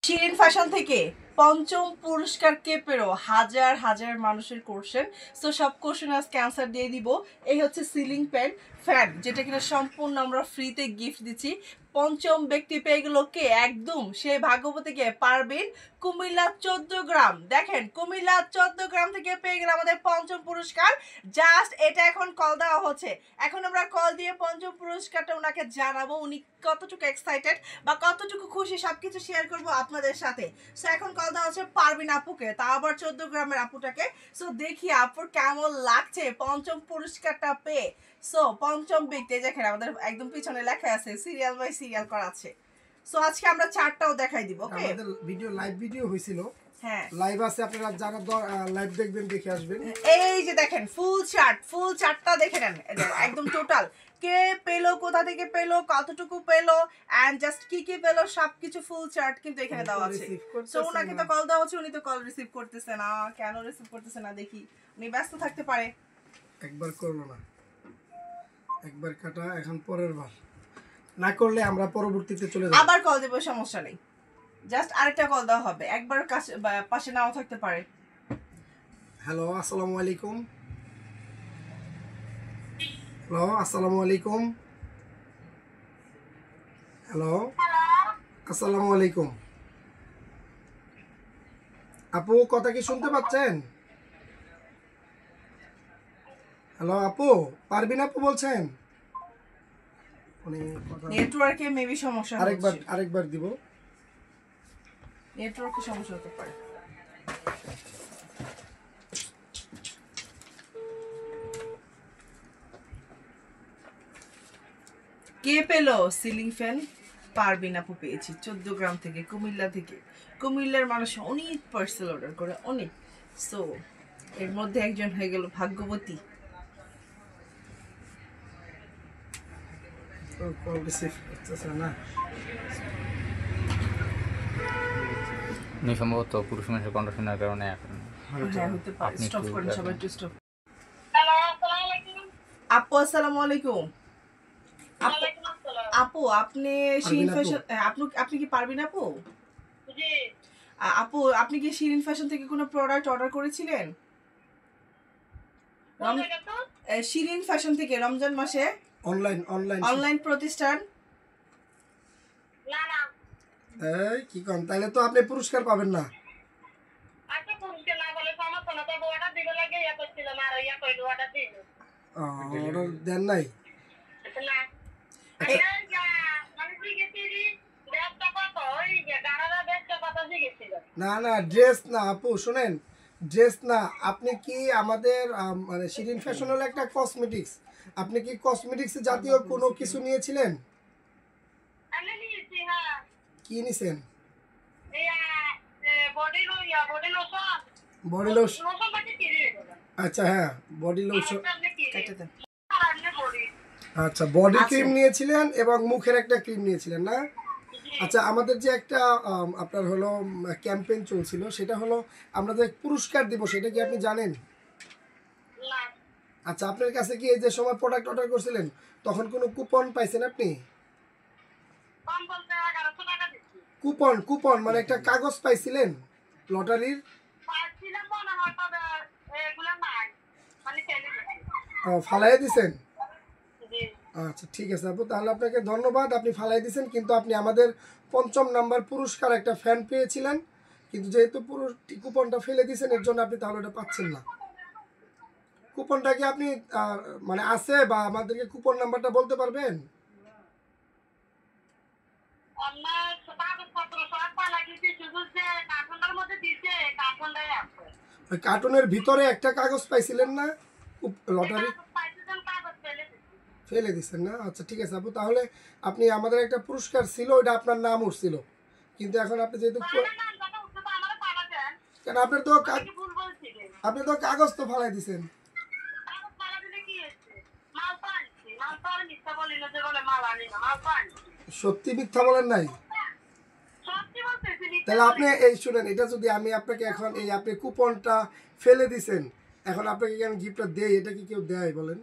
Shirin fashion থেকে পঞ্চম পুরস্কার কে পেরো হাজার হাজার মানুষের কোশ্চেন। সো সব কোশ্চেন আজকে অ্যান্সার দিয়ে দিব। এই হচ্ছে সিলিং ফ্যান যেটা কিনা সম্পূর্ণ আমরা ফ্রিতে গিফট দিচ্ছি। পঞ্চম ব্যক্তি পেয়ে গেল কে? একদম সে ভাগ্যবতী কে? পারবেন কুমিল্লা 14 গ্রাম। দেখেন কুমিল্লা 14 গ্রাম থেকে পেয়ে গেল আমাদের পঞ্চম পুরস্কার। জাস্ট এটা এখন কল দেওয়া হচ্ছে। এখন আমরা কল দিয়ে পঞ্চম পুরস্কারটা ওনাকে জানাবো, উনি কতটুকু এক্সাইটেড বা কতটুকু খুশি সবকিছু শেয়ার করবো আপনাদের সাথে। সো এখন কল দেওয়া হচ্ছে পারবিন আপুকে, তা আবার 14 গ্রামের আপুটাকে। সো দেখি আপুর কেমন লাগছে পঞ্চম পুরস্কারটা পেয়ে। সো পঞ্চম ব্যক্তি দেখেন আমাদের একদম পিছনে লেখা আছে সিরিয়াল বাই সিরিয়াল করা আছে। সো আজকে আমরা চারটাও দেখাই দিব। ওকে, আমাদের ভিডিও লাইভ ভিডিও হইছিল, হ্যাঁ লাইভ আছে, আপনারা যারা লাইভ দেখবেন দেখে আসবেন। এই যে দেখেন ফুল চার্টটা দেখে নেন একদম টোটাল কে পেলো, কোথা থেকে পেলো, কতটুকু পেলো এন্ড জাস্ট কি কি পেলো সবকিছু ফুল চার্ট কিন্তু এখানে দেওয়া আছে। সো ওনাকে তো কল দেওয়া হচ্ছে, উনি তো কল রিসিভ করতেছে না। কেন রিসিভ করতেছে না দেখি, উনি ব্যস্ত থাকতে পারে। একবার করলো না, একবার কাটা, এখন পরের বার না করলে আমরা পরবর্তীতে চলে যাব। আবার কল দেব, সমস্যা নেই, জাস্ট আরেকটা কল দেওয়া হবে, একবার কাছে পাশে নাও থাকতে পারে। হ্যালো আসসালামু আলাইকুম, হ্যালো আসসালামু আলাইকুম, হ্যালো আসসালামু আলাইকুম। আপু কথা কি শুনতে পাচ্ছেন? হ্যালো আপু, পারবিন আপু বলছেন? নেটওয়ার্কে মেবি সমস্যা হচ্ছে, আরেকবার দিব, নেটওয়ার্কে সমস্যা হতে পারে। কে পেলো সিলিং ফ্যান? পারবিন আপু পেয়েছি 14 গ্রাম থেকে, কুমিল্লা থেকে। কুমিল্লার মানুষ অনেক পার্সেল অর্ডার করে, অনেক। সো এর মধ্যে একজন হয়ে গেল ভাগ্যবতী। কল রিসিভ করতেছে না। সম্ভবত পুরুষ মানুষের কণ্ঠ শোনার কারণে এখন হ্যাঁ হতে পারে, আপনি স্টপ একটু করেন সবাই, একটু স্টপ। হ্যালো, আসসালামু আলাইকুম। আপু আসসালামু আলাইকুম। ওয়ালাইকুম আসসালাম। আপু আপনি শিরিন ফ্যাশন, আপনি কি পারবেন আপু? জি। আপু আপনি কি শিরিন ফ্যাশন থেকে কোনো প্রোডাক্ট অর্ডার করেছিলেন? শিরিন ফ্যাশন থেকে রমজান মাসে অনলাইন প্রতিষ্ঠান। না না, এই কি কোন, তাইলে তো আপনি পুরস্কার পাবেন না। আচ্ছা পুরুষকে না বলে সমস্যা না, তবে অর্ডার দিবে লাগে ইয়া করছিলাম আর ইয়া কইলো অর্ডার দিল। অর্ডার দেন নাই? না এই যা মানে জিগেছিলি ব্যবসা কত, ওই যে গাড়ারা ব্যবসা কত জিগেছিল। না না, ড্রেস না আপু, শুনেন, ড্রেস না। আপনি কি আমাদের মানে শিরিন ফ্যাশন হলো একটা কসমেটিক্স, আপনি কি কসমেটিক্স জাতীয় কোনো কিছু নিয়েছিলেন? আমি নিয়েছি, হ্যাঁ। কি নিছেন? ইয়া body lotion. Body lotion. Lotion বাকি কি রে? আচ্ছা হ্যাঁ, বডি লোশন। কেটে দেন। আচ্ছা, বডি ক্রিম নিয়েছিলেন এবং মুখের একটা ক্রিম নিয়েছিলেন না? আচ্ছা, আমাদের যে একটা আপনার হলো ক্যাম্পেইন চলছিল, সেটা হলো আমরা যে পুরস্কার দিব, সেটা কি আপনি জানেন? না। আচ্ছা, আপনার কাছে কি এই যে সময় প্রোডাক্ট অর্ডার করছিলেন তখন কোনো কুপন পাইছেন আপনি? কম বলতে 1100 টাকা দিচ্ছি। কুপন মানে একটা কাগজ পাইছিলেন লটারির? পাচ্ছিলাম মনে হয়, তবে এগুলো নাই, মানে ফেলে দিচ্ছি। ফালাইয়া দিছেন? জি। আচ্ছা ঠিক আছে আপু, তাহলে আপনাকে ধন্যবাদ, আপনি ফালাই দিয়েছেন, কিন্তু আপনি আমাদের 5ম নাম্বার পুরস্কার একটা ফ্যান পেয়েছিলেন, কিন্তু যেহেতু কুপনটা ফেলে দিয়েছেন এর জন্য আপনি তাহলে ওটা পাচ্ছেন না। কুপনটা কি আপনি মানে আছে, বা আমাদেরকে কুপন নাম্বারটা বলতে পারবেন? আমার কাগজপত্র সব পালা দিয়েছি, শুধু যে কার্টুনের মধ্যে দিয়েছে কার্টুনটাই আছে। ওই কার্টুনের ভিতরে একটা কাগজ পাইছিলেন না লটারি? কাগজ ফেলে দিচ্ছি। ফেলে দিচ্ছেন না? আচ্ছা ঠিক আছে আপু, তাহলে আপনি আমাদের একটা পুরস্কার ছিল, ওইটা আপনার নাম উঠছিল, কিন্তু এখন আপনি যেহেতু কেন আপনি তো কাগজ তো ফালাই দিচ্ছেন। সত্যি মিথ্যা বলেন নাই? তাহলে আপনি এই শুনেন, এটা যদি আমি আপনাকে এখন এই আপনি কুপনটা ফেলে দিছেন, এখন আপনাকে কেন গিফটটা দেই, এটা কি কেউ দেয় বলেন?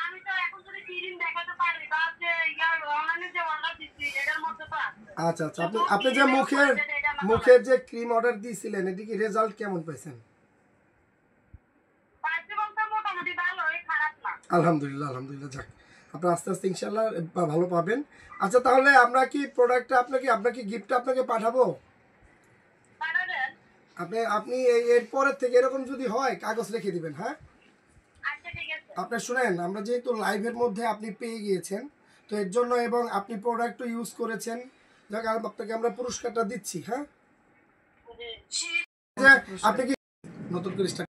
আমি তো এখন যদি দেখাতে পারি, বা যে অনলাইনে যে অর্ডার দিচ্ছি এটার মধ্যে তো আছে। আচ্ছা আচ্ছা, আপনি যে মুখের যে ক্রিম অর্ডার দিয়েছিলেন এটি কি রেজাল্ট কেমন পাইছেন? পাঁচটি বলতে মোটামুটি ভালোই, খারাপ না। আলহামদুলিল্লাহ আলহামদুলিল্লাহ, যাক আপনার আস্তে আস্তে ইনশাল্লাহ ভালো পাবেন। আচ্ছা তাহলে আমরা কি প্রোডাক্টটা আপনাকে গিফটটা আপনাকে পাঠাবো? পাঠাবেন? আপনি এর পরের থেকে এরকম যদি হয় কাগজ লিখে দিবেন, হ্যাঁ? আচ্ছা ঠিক আছে। আপনি শুনেন, আমরা যেহেতু লাইভের মধ্যে আপনি পেয়ে গিয়েছেন, তো এর জন্য এবং আপনি প্রোডাক্টও ইউজ করেছেন, যাক আপনাকে আমরা পুরস্কারটা দিচ্ছি, হ্যাঁ? জি। যে আপনি কি নতুন করে start